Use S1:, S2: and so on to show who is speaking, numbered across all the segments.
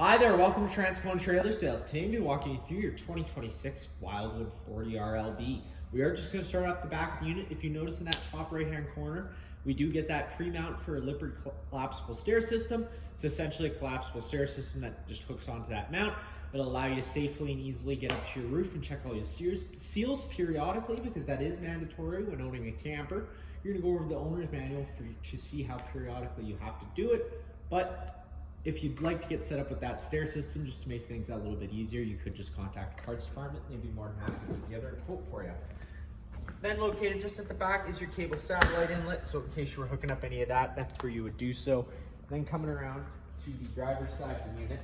S1: Hi there, welcome to Transcone Trailer Sales. Today I'm going to be walking you through your 2026 Wildwood 40Rlb. We are just going to start off the back of the unit. If you notice in that top right hand corner, we do get that pre-mount for a lipid collapsible stair system. It's essentially a collapsible stair system that just hooks onto that mount. It'll allow you to safely and easily get up to your roof and check all your seals periodically, because that is mandatory when owning a camper. You're going to go over the owner's manual to see how periodically you have to do it. But if you'd like to get set up with that stair system just to make things a little bit easier, you could just contact the parts department and they'd be more than happy to put together a quote for you. Then located just at the back is your cable satellite inlet, so in case you were hooking up any of that, that's where you would do so. Then coming around to the driver's side of the unit,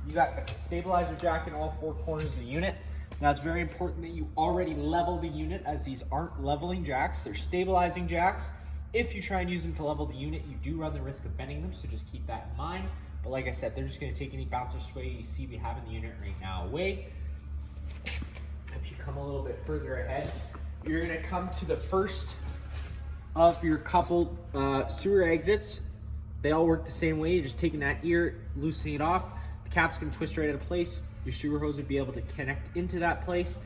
S1: you got a stabilizer jack in all four corners of the unit. Now it's very important that you already level the unit, as these aren't leveling jacks, they're stabilizing jacks. If you try and use them to level the unit, you do run the risk of bending them, so just keep that in mind. But like I said, they're just going to take any bounce or sway you see we have in the unit right now away. If you come a little bit further ahead, you're going to come to the first of your couple sewer exits. They all work the same way. You're just taking that ear, loosening it off. The cap's going to twist right out of place. Your sewer hose would be able to connect into that place.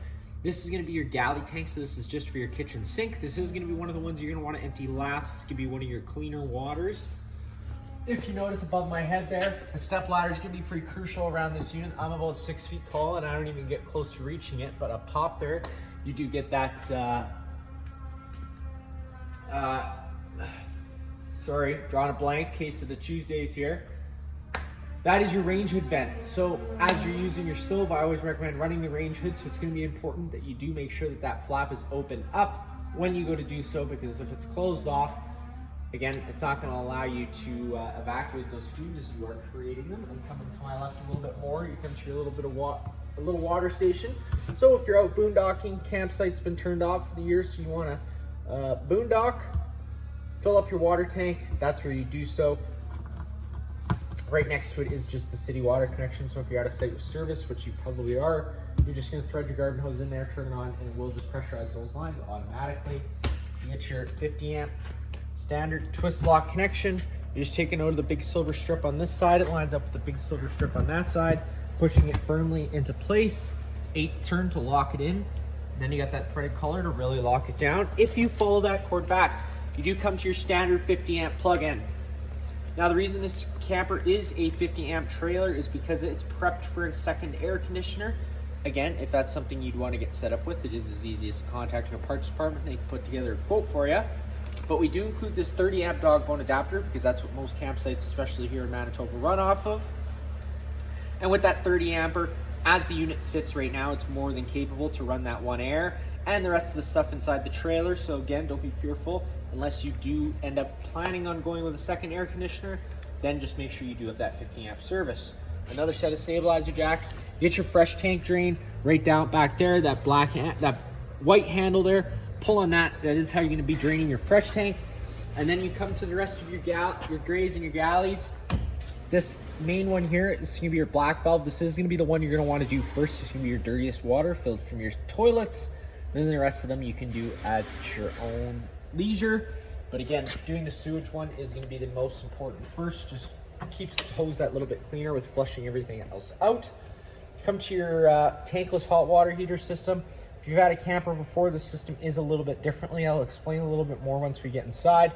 S1: This is going to be your galley tank, so this is just for your kitchen sink. This is going to be one of the ones you're going to want to empty last. This is going to be one of your cleaner waters. If you notice above my head there, the step ladder is going to be pretty crucial around this unit. I'm about 6 feet tall and I don't even get close to reaching it, but up top there, you do get that, sorry, drawing a blank, case of the Tuesdays here. That is your range hood vent. So as you're using your stove, I always recommend running the range hood, so it's going to be important that you do make sure that that flap is open up when you go to do so, because if it's closed off, again, it's not going to allow you to evacuate those fumes as you are creating them. I'm coming to my left a little bit more. You come to your little water station. So if you're out boondocking, campsite's been turned off for the year, so you want to boondock, fill up your water tank. That's where you do so. Right next to it is just the city water connection. So if you're out of site with service, which you probably are, you're just going to thread your garden hose in there, turn it on, and it will just pressurize those lines automatically. You get your 50 amp standard twist lock connection. You just take a note of the big silver strip on this side. It lines up with the big silver strip on that side, pushing it firmly into place. 8 turn to lock it in. Then you got that threaded collar to really lock it down. If you follow that cord back, you do come to your standard 50 amp plug-in. Now the reason this camper is a 50 amp trailer is because it's prepped for a second air conditioner. Again, if that's something you'd want to get set up with, it is as easy as to contact your parts department. They can put together a quote for you. But we do include this 30 amp dog bone adapter, because that's what most campsites, especially here in Manitoba, run off of. And with that 30 amper, as the unit sits right now, it's more than capable to run that one air and the rest of the stuff inside the trailer. So again, don't be fearful. Unless you do end up planning on going with a second air conditioner, then just make sure you do have that 50 amp service. Another set of stabilizer jacks. Get your fresh tank drain right down back there, that white handle there. Pull on that. That is how you're going to be draining your fresh tank. And then you come to the rest of your grays and your galleys. This main one here is going to be your black valve. This is going to be the one you're going to want to do first. It's going to be your dirtiest water filled from your toilets. Then the rest of them you can do as your own leisure. But again, doing the sewage one is going to be the most important first. Just keeps the hose that little bit cleaner with flushing everything else out. Come to your tankless hot water heater system. If you've had a camper before, the system is a little bit differently. I'll explain a little bit more once we get inside.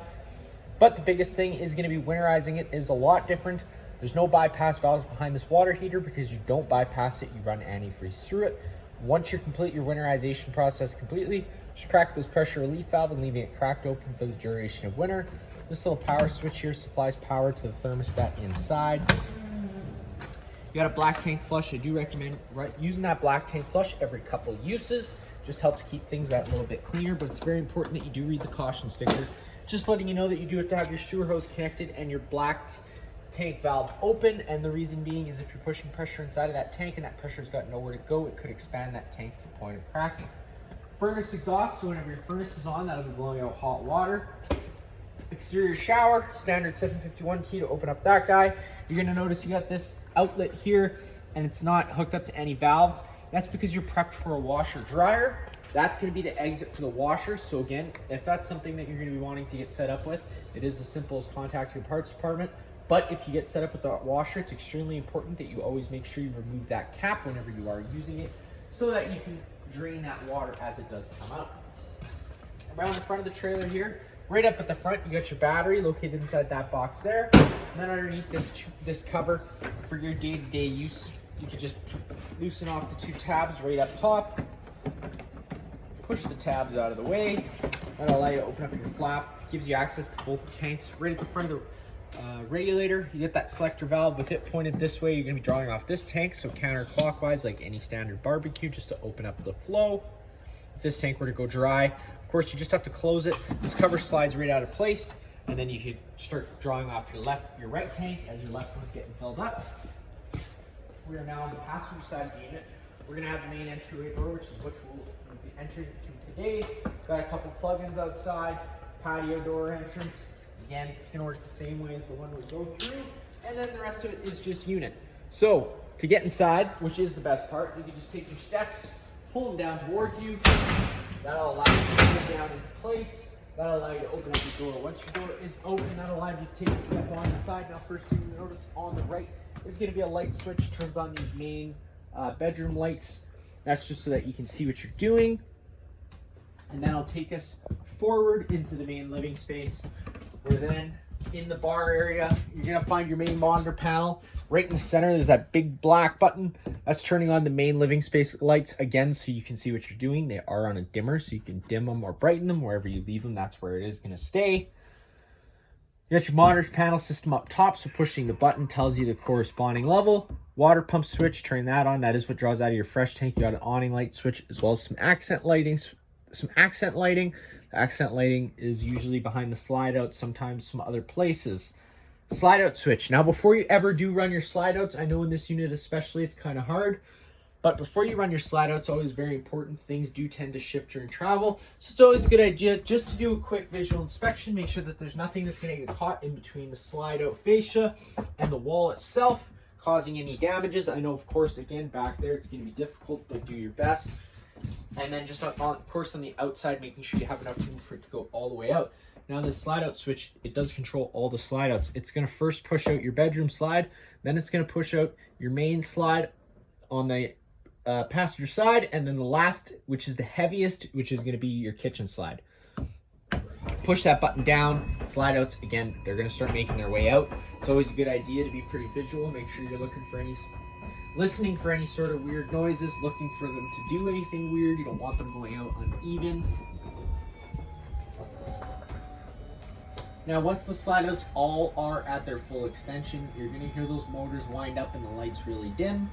S1: But the biggest thing is going to be winterizing it is a lot different. There's no bypass valves behind this water heater, because you don't bypass it, you run antifreeze through it. Once you complete your winterization process completely, just crack this pressure relief valve and leaving it cracked open for the duration of winter. This little power switch here supplies power to the thermostat inside. You got a black tank flush. I do recommend using that black tank flush every couple uses. Just helps keep things that little bit cleaner, but it's very important that you do read the caution sticker. Just letting you know that you do have to have your sewer hose connected and your black tank valve open. And the reason being is if you're pushing pressure inside of that tank and that pressure's got nowhere to go, it could expand that tank to the point of cracking. Furnace exhaust, so whenever your furnace is on, that'll be blowing out hot water. Exterior shower, standard 751 key to open up that guy. You're gonna notice you got this outlet here and it's not hooked up to any valves. That's because you're prepped for a washer dryer. That's gonna be the exit for the washer. So again, if that's something that you're gonna be wanting to get set up with, it is as simple as contacting your parts department. But if you get set up with the washer, it's extremely important that you always make sure you remove that cap whenever you are using it so that you can drain that water as it does come out. Around the front of the trailer here, right up at the front, you got your battery located inside that box there. And then underneath this cover for your day-to-day use, you can just loosen off the two tabs right up top. Push the tabs out of the way. That'll allow you to open up your flap. Gives you access to both tanks. Right at the front of the regulator, you get that selector valve with it pointed this way. You're going to be drawing off this tank, so counterclockwise like any standard barbecue, just to open up the flow. If this tank were to go dry, of course, you just have to close it. This cover slides right out of place, and then you can start drawing off your right tank as your left one's getting filled up. We are now on the passenger side of the unit. We're going to have the main entryway door, which we'll be entering to today. Got a couple plugins outside, patio door entrance. Again, it's going to work the same way as the one we go through, and then the rest of it is just unit. So to get inside, which is the best part, you can just take your steps, pull them down towards you. That'll allow you to put down into place. That'll allow you to open up your door. Once your door is open, that'll allow you to take a step on inside. Now, first thing you notice on the right is going to be a light switch. Turns on these main bedroom lights. That's just so that you can see what you're doing. And that'll take us forward into the main living space. Where then in the bar area, you're going to find your main monitor panel. Right in the center, there's that big black button. That's turning on the main living space lights again, so you can see what you're doing. They are on a dimmer, so you can dim them or brighten them. Wherever you leave them, that's where it is going to stay. You got your monitor panel system up top, so pushing the button tells you the corresponding level. Water pump switch, turn that on. That is what draws out of your fresh tank. You got an awning light switch, as well as some accent lighting. The accent lighting is usually behind the slide out, sometimes some other places. Slide out switch. Now, before you ever do run your slide outs, I know in this unit especially it's kind of hard, but before you run your slide outs, always very important. Things do tend to shift during travel, so it's always a good idea just to do a quick visual inspection. Make sure that there's nothing that's going to get caught in between the slide out fascia and the wall itself, causing any damages. I know, of course, again, back there it's going to be difficult, but do your best. And then just of course on the outside, making sure you have enough room for it to go all the way out. Now this slide out switch, it does control all the slide outs. It's going to first push out your bedroom slide, then it's going to push out your main slide on the passenger side, and then the last, which is the heaviest, which is going to be your kitchen slide. Push that button down, slide outs, again, they're going to start making their way out. It's always a good idea to be pretty visual. Make sure you're listening for any sort of weird noises, looking for them to do anything weird. You don't want them going out uneven. Now, once the slide outs all are at their full extension, you're going to hear those motors wind up and the lights really dim.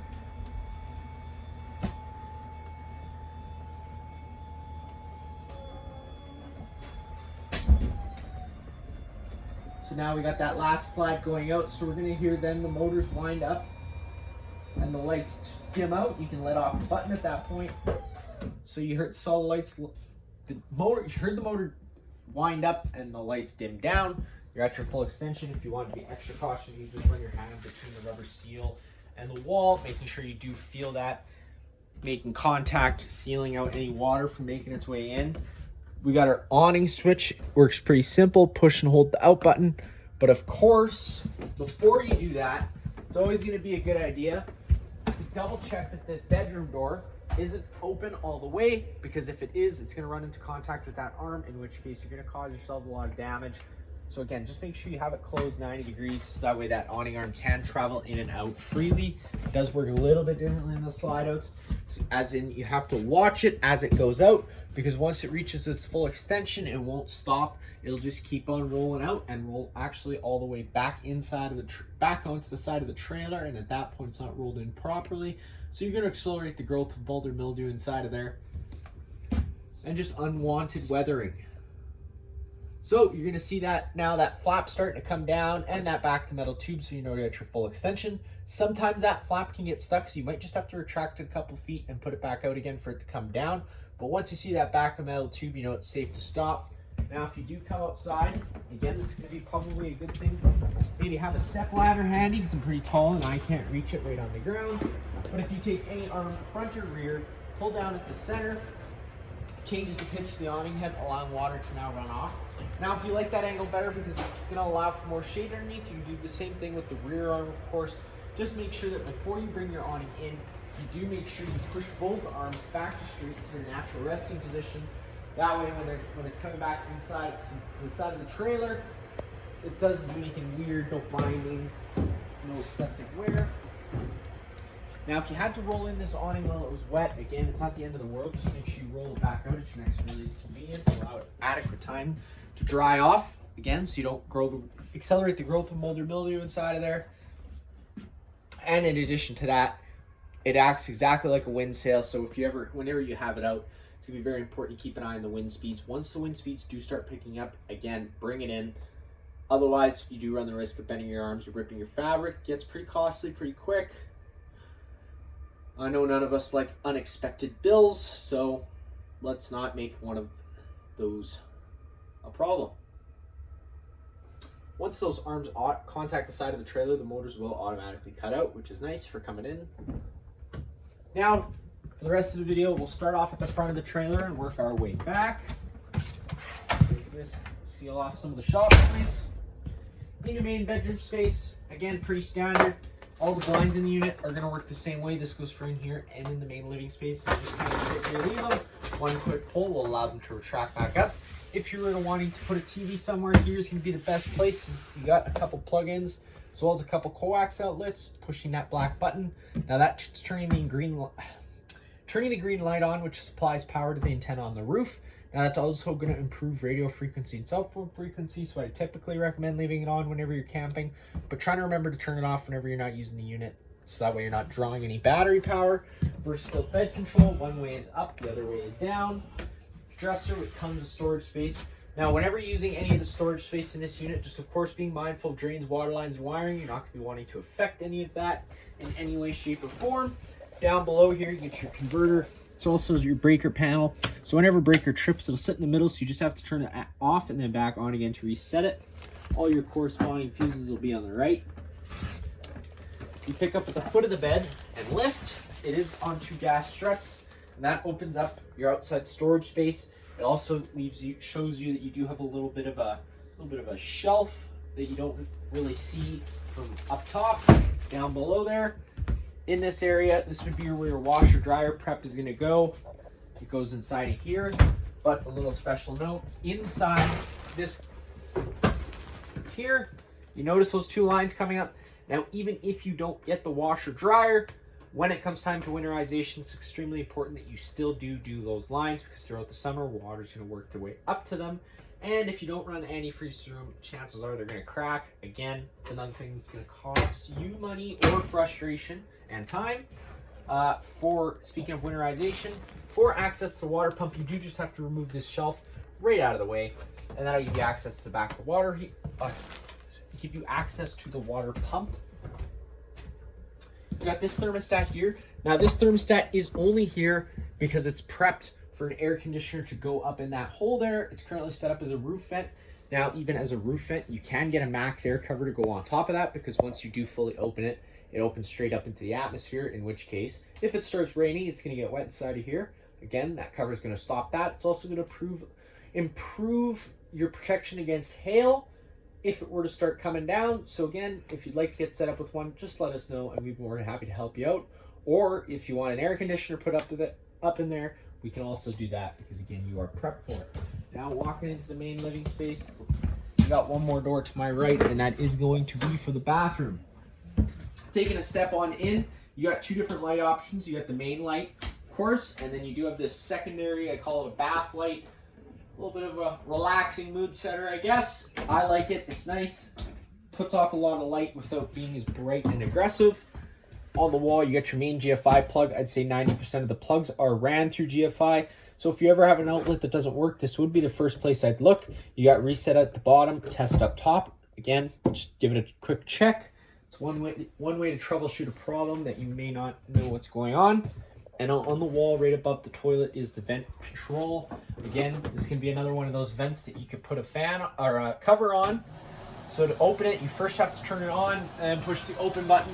S1: So now we got that last slide going out, so we're going to hear then the motors wind up and the lights dim out. You can let off the button at that point. So you saw the lights, you heard the motor wind up and the lights dim down. You're at your full extension. If you want to be extra cautious, you just run your hand between the rubber seal and the wall, making sure you do feel that, making contact, sealing out any water from making its way in. We got our awning switch. Works pretty simple. Push and hold the out button. But of course, before you do that, it's always going to be a good idea to double check that this bedroom door isn't open all the way, because if it is, it's going to run into contact with that arm, in which case you're going to cause yourself a lot of damage. So again, just make sure you have it closed 90 degrees, so that way that awning arm can travel in and out freely. It does work a little bit differently in the slide outs, as in you have to watch it as it goes out, because once it reaches its full extension, it won't stop. It'll just keep on rolling out and roll actually all the way back inside of the back onto the side of the trailer, and at that point it's not rolled in properly. So you're going to accelerate the growth of mold or mildew inside of there and just unwanted weathering. So you're going to see that now that flap starting to come down and that back to metal tube, so you know you're at your full extension. Sometimes that flap can get stuck, so you might just have to retract it a couple feet and put it back out again for it to come down. But once you see that back of metal tube, you know it's safe to stop. Now, if you do come outside, again, this is going to be probably a good thing. Maybe have a step ladder handy, because I'm pretty tall and I can't reach it right on the ground. But if you take any arm, front or rear, pull down at the center, changes the pitch of the awning head, allowing water to now run off. Now, if you like that angle better because it's going to allow for more shade underneath, you can do the same thing with the rear arm, of course. Just make sure that before you bring your awning in, you do make sure you push both arms back to straight to their natural resting positions. That way, when it's coming back inside to the side of the trailer, it doesn't do anything weird, no binding, no excessive wear. Now, if you had to roll in this awning while it was wet, again, it's not the end of the world. Just make sure you roll it back out at your next release convenience. Allow it adequate time to dry off, again, so you don't accelerate the growth of mold or mildew inside of there. And in addition to that, it acts exactly like a wind sail. So whenever you have it out, it's gonna be very important to keep an eye on the wind speeds. Once the wind speeds do start picking up, again, bring it in. Otherwise, you do run the risk of bending your arms or ripping your fabric. Gets pretty costly pretty quick. I know none of us like unexpected bills, so let's not make one of those a problem. Once those arms contact the side of the trailer, the motors will automatically cut out, which is nice for coming in. Now, for the rest of the video, we'll start off at the front of the trailer and work our way back. Seal off some of the shop space. In your main bedroom space, again, pretty standard. All the blinds in the unit are going to work the same way. This goes for in here and in the main living space. So just kind of sit here, leave them. One quick pull will allow them to retract back up. If you were wanting to put a TV somewhere, here's going to be the best place. You got a couple plug-ins as well as a couple coax outlets. Pushing that black button. Now that's turning the green light on, which supplies power to the antenna on the roof. Now that's also going to improve radio frequency and cell phone frequency, so I typically recommend leaving it on whenever you're camping, but try to remember to turn it off whenever you're not using the unit, so that way you're not drawing any battery power. Versatile bed control, one way is up, the other way is down. Dresser with tons of storage space. Now, whenever you're using any of the storage space in this unit, just of course being mindful of drains, water lines, and wiring. You're not going to be wanting to affect any of that in any way, shape, or form. Down below here, you get your converter. It's also your breaker panel. So whenever breaker trips, it'll sit in the middle, so you just have to turn it off and then back on again to reset it. All your corresponding fuses will be on the right. You pick up at the foot of the bed and lift. It is on 2 gas struts, and that opens up your outside storage space. It also shows you that you do have a little bit of a shelf that you don't really see from up top. Down below there, in this area, this would be where your washer dryer prep is going to go. It goes inside of here, but a little special note, inside this here, you notice those 2 lines coming up. Now, even if you don't get the washer dryer, when it comes time to winterization, it's extremely important that you still do those lines, because throughout the summer, water is going to work their way up to them. And if you don't run antifreeze through them, chances are they're going to crack. Again, it's another thing that's going to cost you money or frustration and time. Speaking of winterization, for access to the water pump, you do just have to remove this shelf right out of the way, and that'll give you access to the back of the water. Give you access to the water pump. You got this thermostat here. Now, this thermostat is only here because it's prepped for an air conditioner to go up in that hole there. It's currently set up as a roof vent. Now, even as a roof vent, you can get a max air cover to go on top of that, because once you do fully open it, it opens straight up into the atmosphere, in which case, if it starts raining, it's going to get wet inside of here. Again, that cover is going to stop that. It's also going to improve your protection against hail if it were to start coming down. So again, if you'd like to get set up with one, just let us know and we'd be more than happy to help you out. Or if you want an air conditioner put up in there, we can also do that, because again, you are prepped for it. Now, walking into the main living space, you got one more door to my right, and that is going to be for the bathroom. Taking a step on in, you got 2 different light options. You got the main light, of course, and then you do have this secondary, I call it a bath light. A little bit of a relaxing mood setter, I guess. I like it. It's nice. Puts off a lot of light without being as bright and aggressive. On the wall, you got your main GFI plug. I'd say 90% of the plugs are ran through GFI. So if you ever have an outlet that doesn't work, this would be the first place I'd look. You got reset at the bottom, test up top. Again, just give it a quick check. It's one way to troubleshoot a problem that you may not know what's going on. And on the wall right above the toilet is the vent control. Again, this can be another one of those vents that you could put a fan or a cover on. So to open it, you first have to turn it on and push the open button.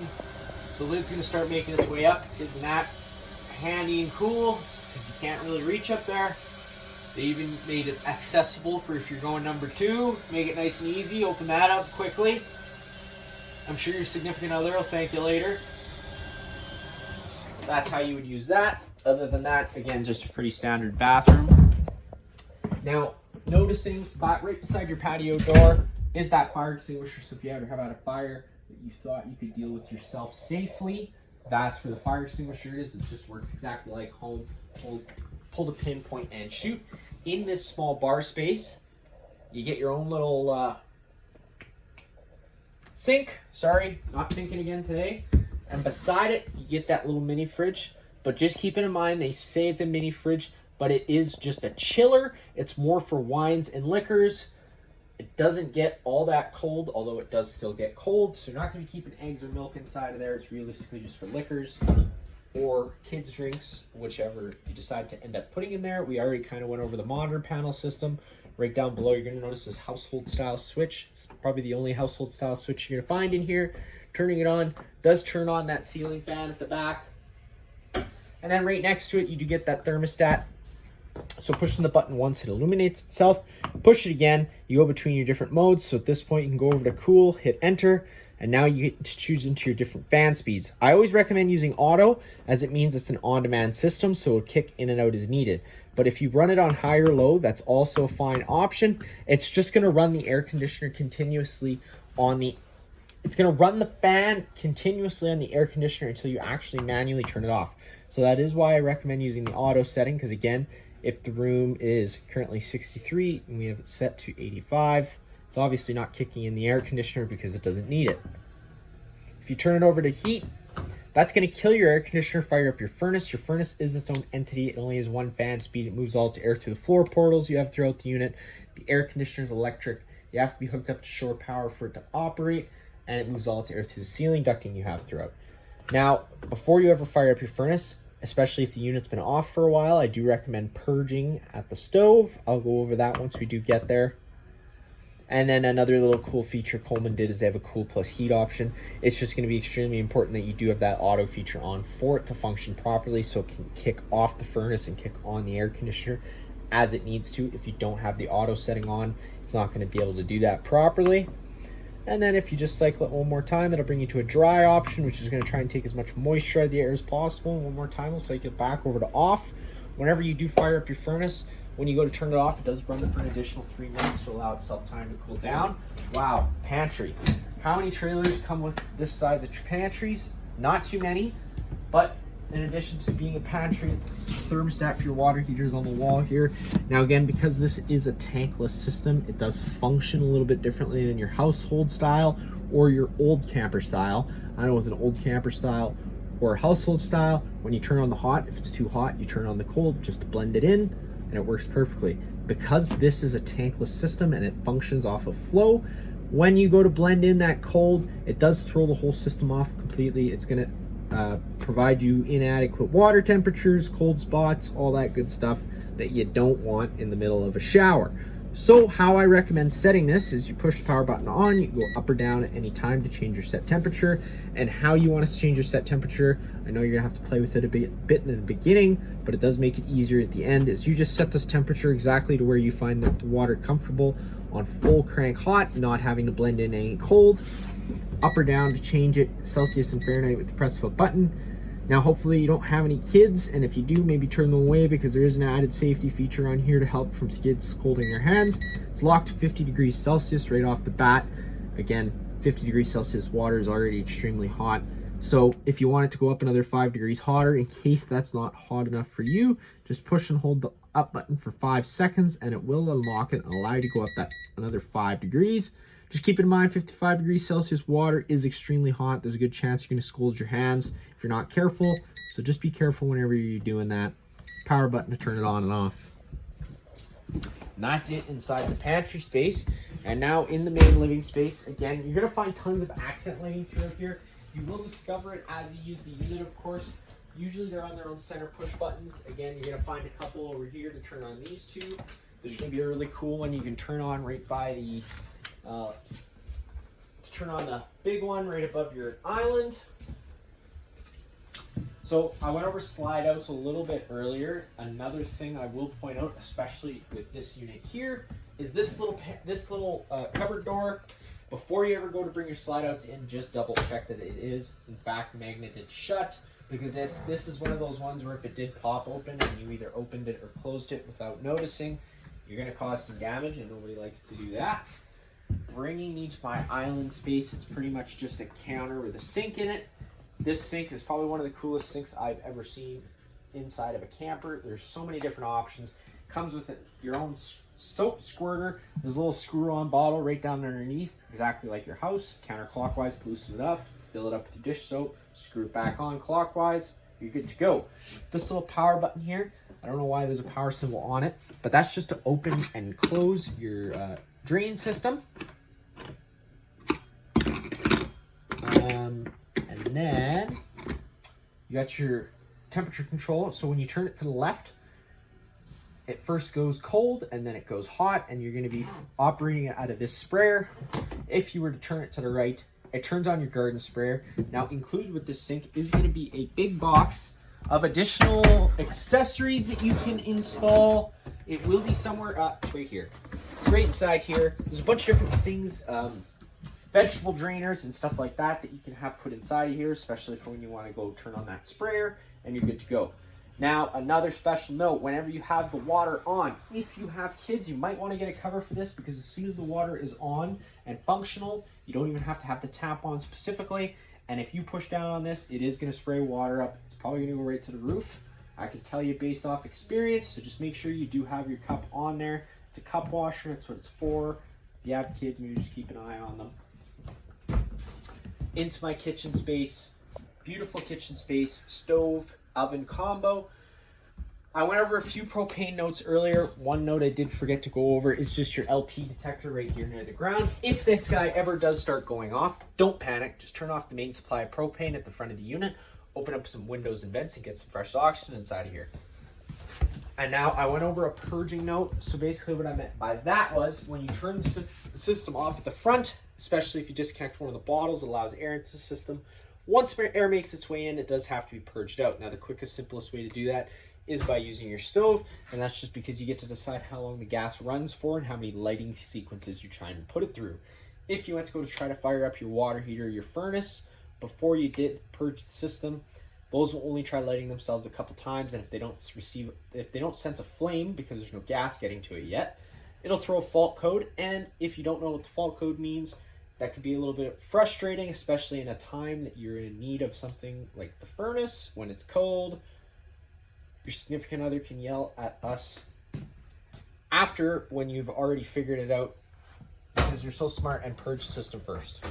S1: The lid's going to start making its way up. Isn't that handy and cool? Because you can't really reach up there. They even made it accessible for if you're going number 2. Make it nice and easy. Open that up quickly. I'm sure your significant other will thank you later. That's how you would use that. Other than that, again, just a pretty standard bathroom. Now, noticing right beside your patio door is that fire extinguisher. So if you ever have had a fire that you thought you could deal with yourself safely, that's where the fire extinguisher is. It just works exactly like home. Pull the pin, point, and shoot. In this small bar space, you get your own little sink. Sorry, not thinking again today. And beside it, you get that little mini fridge. But just keep it in mind, they say it's a mini fridge, but it is just a chiller. It's more for wines and liquors. It doesn't get all that cold, although it does still get cold. So you're not going to be keeping eggs or milk inside of there. It's realistically just for liquors or kids' drinks, whichever you decide to end up putting in there. We already kind of went over the monitor panel system. Right down below, you're going to notice this household style switch. It's probably the only household style switch you're going to find in here. Turning it on does turn on that ceiling fan at the back. And then right next to it, you do get that thermostat. So pushing the button once, it illuminates itself. Push it again, you go between your different modes. So at this point, you can go over to cool, hit enter, and now you get to choose into your different fan speeds. I always recommend using auto, as it means it's an on-demand system, so it'll kick in and out as needed. But if you run it on high or low, that's also a fine option. It's just going to run the air conditioner continuously on the It's going to run the fan continuously on the air conditioner until you actually manually turn it off. So that is why I recommend using the auto setting, because again, if the room is currently 63 and we have it set to 85, it's obviously not kicking in the air conditioner because it doesn't need it. If you turn it over to heat, that's going to kill your air conditioner, fire up your furnace. Your furnace is its own entity. It only has one fan speed. It moves all its air through the floor portals you have throughout the unit. The air conditioner is electric. You have to be hooked up to shore power for it to operate, and it moves all its air through the ceiling ducting you have throughout. Now, before you ever fire up your furnace, especially if the unit's been off for a while, I do recommend purging at the stove. I'll go over that once we do get there. And then another little cool feature Coleman did is they have a cool plus heat option. It's just going to be extremely important that you do have that auto feature on for it to function properly, so it can kick off the furnace and kick on the air conditioner as it needs to. If you don't have the auto setting on, it's not going to be able to do that properly. And then if you just cycle it one more time, it'll bring you to a dry option, which is going to try and take as much moisture out of the air as possible. And one more time, we'll cycle it back over to off. Whenever you do fire up your furnace, when you go to turn it off, it does run it for an additional 3 minutes to allow itself time to cool down. Wow, pantry. How many trailers come with this size of pantries? Not too many, but in addition to being a pantry, thermostat for your water heaters on the wall here. Now again, because this is a tankless system, it does function a little bit differently than your household style or your old camper style. I know with an old camper style or a household style, when you turn on the hot, if it's too hot, you turn on the cold just to blend it in, and it works perfectly. Because this is a tankless system and it functions off of flow, when you go to blend in that cold, it does throw the whole system off completely. It's gonna provide you inadequate water temperatures, cold spots, all that good stuff that you don't want in the middle of a shower. So how I recommend setting this is you push the power button on, you go up or down at any time to change your set temperature. And how you want to change your set temperature, I know you're gonna have to play with it a bit in the beginning, but it does make it easier at the end, is you just set this temperature exactly to where you find the water comfortable on full crank hot, not having to blend in any cold. Up or down to change it Celsius and Fahrenheit with the press of a button. Now hopefully you don't have any kids, and if you do, maybe turn them away, because there is an added safety feature on here to help from kids scalding their hands. It's locked to 50 degrees Celsius right off the bat. Again, 50 degrees Celsius water is already extremely hot. So if you want it to go up another 5 degrees hotter, in case that's not hot enough for you, just push and hold the up button for 5 seconds and it will unlock it and allow you to go up that another 5 degrees. Just keep in mind, 55 degrees Celsius water is extremely hot. There's a good chance you're going to scald your hands if you're not careful. So just be careful whenever you're doing that. Power button to turn it on and off. And that's it inside the pantry space. And now in the main living space, again, you're going to find tons of accent lighting throughout here. You will discover it as you use the unit, of course. Usually they're on their own center push buttons. Again, you're going to find a couple over here to turn on these two. There's going to be a really cool one you can turn on right by the to turn on the big one right above your island. So So I went over slide outs a little bit earlier. Another thing I will point out, especially with this unit here, is this little cupboard door. Before you ever go to bring your slide outs in, just double check that it is in fact magneted shut, because this is one of those ones where if it did pop open and you either opened it or closed it without noticing, you're going to cause some damage, and nobody likes to do that. Bringing me to my island space, it's pretty much just a counter with a sink in it. This sink is probably one of the coolest sinks I've ever seen inside of a camper. There's so many different options. Comes with your own soap squirter. There's a little screw-on bottle right down underneath, exactly like your house. Counterclockwise, loosen it up, fill it up with your dish soap, screw it back on clockwise, you're good to go. This little power button here, I don't know why there's a power symbol on it, but that's just to open and close your drain system. And then you got your temperature control. So when you turn it to the left, it first goes cold and then it goes hot, and you're going to be operating it out of this sprayer. If you were to turn it to the right, it turns on your garden sprayer. Now included with this sink is going to be a big box of additional accessories that you can install. It will be somewhere it's right here. It's right inside here. There's a bunch of different things, vegetable drainers and stuff like that you can have put inside of here, especially for when you want to go turn on that sprayer, and you're good to go. Now, another special note, whenever you have the water on, if you have kids, you might want to get a cover for this, because as soon as the water is on and functional, you don't even have to have the tap on specifically. And if you push down on this, it is going to spray water up. It's probably going to go right to the roof. I can tell you based off experience, so just make sure you do have your cup on there. It's a cup washer, that's what it's for. If you have kids, maybe just keep an eye on them. Into my kitchen space, beautiful kitchen space, stove, oven combo. I went over a few propane notes earlier. One note I did forget to go over is just your LP detector right here near the ground. If this guy ever does start going off, don't panic. Just turn off the main supply of propane at the front of the unit, open up some windows and vents, and get some fresh oxygen inside of here. And now I went over a purging note. So basically what I meant by that was when you turn the system off at the front, especially if you disconnect one of the bottles, it allows air into the system. Once air makes its way in, it does have to be purged out. Now the quickest, simplest way to do that is by using your stove, and that's just because you get to decide how long the gas runs for and how many lighting sequences you're trying to put it through. If you went to go to try to fire up your water heater or your furnace before you did purge the system, those will only try lighting themselves a couple times, and if they don't sense a flame because there's no gas getting to it yet, it'll throw a fault code. And if you don't know what the fault code means, that could be a little bit frustrating, especially in a time that you're in need of something like the furnace when it's cold. Your significant other can yell at us after when you've already figured it out, because you're so smart and purge the system first.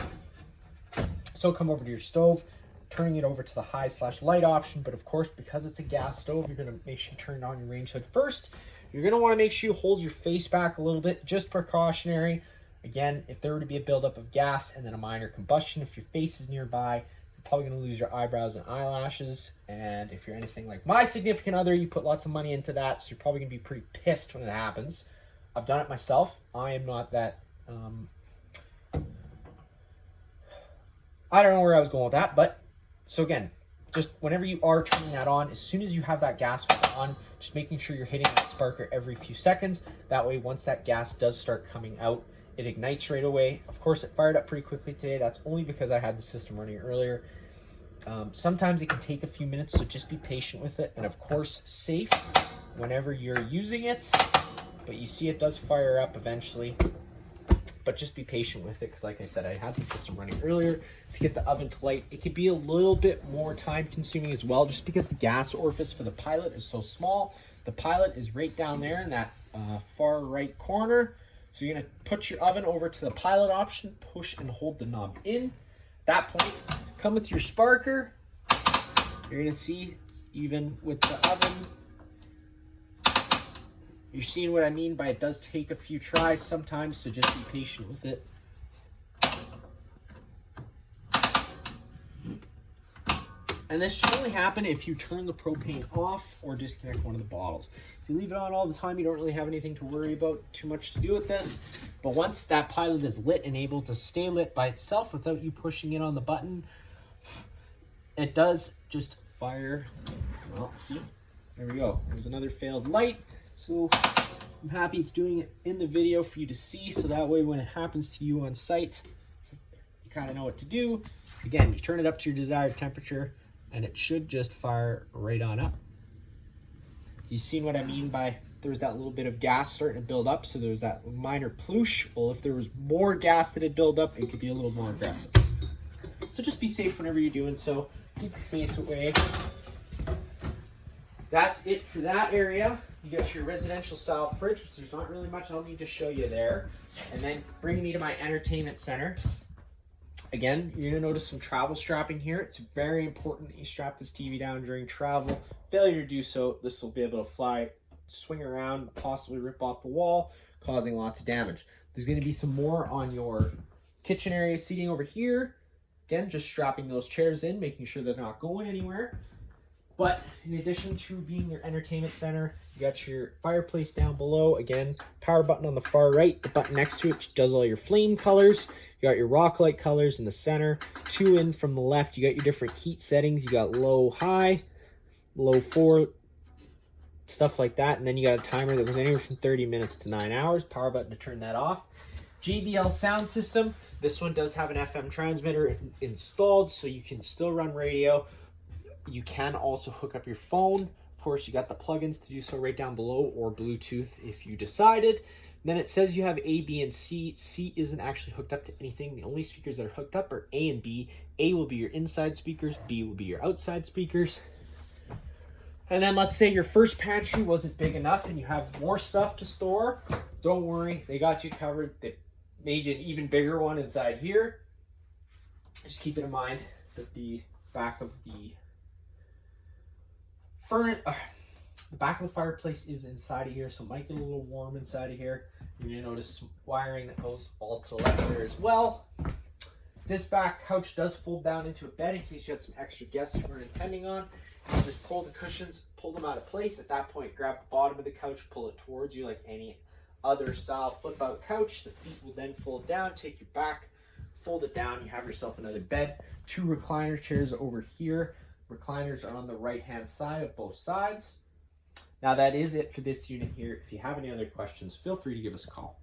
S1: So come over to your stove, turning it over to the high/light option, but of course, because it's a gas stove, you're going to make sure you turn on your range hood first. You're going to want to make sure you hold your face back a little bit, just precautionary. Again, if there were to be a buildup of gas and then a minor combustion, if your face is nearby, you're probably going to lose your eyebrows and eyelashes. And if you're anything like my significant other, you put lots of money into that, so you're probably going to be pretty pissed when it happens. I've done it myself. I am not that... I don't know where I was going with that, but... So again, just whenever you are turning that on, as soon as you have that gas on, just making sure you're hitting that sparker every few seconds. That way, once that gas does start coming out, it ignites right away. Of course, it fired up pretty quickly today. That's only because I had the system running earlier. Sometimes it can take a few minutes, so just be patient with it. And of course, safe whenever you're using it. But you see it does fire up eventually. But just be patient with it, because like I said, I had the system running earlier to get the oven to light. It could be a little bit more time consuming as well, just because the gas orifice for the pilot is so small. The pilot is right down there in that far right corner. So you're going to put your oven over to the pilot option, push and hold the knob in. At that point, come with your sparker. You're going to see, even with the oven, you're seeing what I mean by it does take a few tries sometimes, so just be patient with it. And this should only happen if you turn the propane off or disconnect one of the bottles. If you leave it on all the time, you don't really have anything to worry about too much to do with this. But once that pilot is lit and able to stay lit by itself without you pushing it on the button, it does just fire. Well, see, there we go. There's another failed light. So I'm happy it's doing it in the video for you to see, so that way when it happens to you on site, you kind of know what to do. Again, you turn it up to your desired temperature and it should just fire right on up. You've seen what I mean by there was that little bit of gas starting to build up, so there's that minor ploosh. Well, if there was more gas that had built up, it could be a little more aggressive. So just be safe whenever you're doing so. Keep your face away. That's it for that area. You got your residential style fridge, which there's not really much I'll need to show you there. And then bringing me to my entertainment center. Again, you're gonna notice some travel strapping here. It's very important that you strap this TV down during travel. Failure to do so, this will be able to fly, swing around, possibly rip off the wall, causing lots of damage. There's gonna be some more on your kitchen area seating over here. Again, just strapping those chairs in, making sure they're not going anywhere. But in addition to being your entertainment center, you got your fireplace down below. Again, power button on the far right, the button next to it does all your flame colors. You got your rock light colors in the center. 2 in from the left, you got your different heat settings. You got low, high, low 4, stuff like that. And then you got a timer that goes anywhere from 30 minutes to 9 hours. Power button to turn that off. JBL sound system. This one does have an FM transmitter installed, so you can still run radio. You can also hook up your phone. Of course, you got the plugins to do so right down below, or Bluetooth if you decided. Then it says you have A, B, and C. C isn't actually hooked up to anything. The only speakers that are hooked up are A and B. A will be your inside speakers, B will be your outside speakers. And then let's say your first pantry wasn't big enough and you have more stuff to store. Don't worry, they got you covered. They made you an even bigger one inside here. Just keep it in mind that the back of the back of the fireplace is inside of here, so it might get a little warm inside of here. You're gonna notice some wiring that goes all to the left there as well. This back couch does fold down into a bed in case you had some extra guests you weren't intending on. You just pull the cushions, pull them out of place. At that point, grab the bottom of the couch, pull it towards you like any other style flip out couch. The feet will then fold down, take your back, fold it down. You have yourself another bed. 2 recliner chairs over here. Recliners are on the right hand side of both sides. Now that is it for this unit here. If you have any other questions, feel free to give us a call.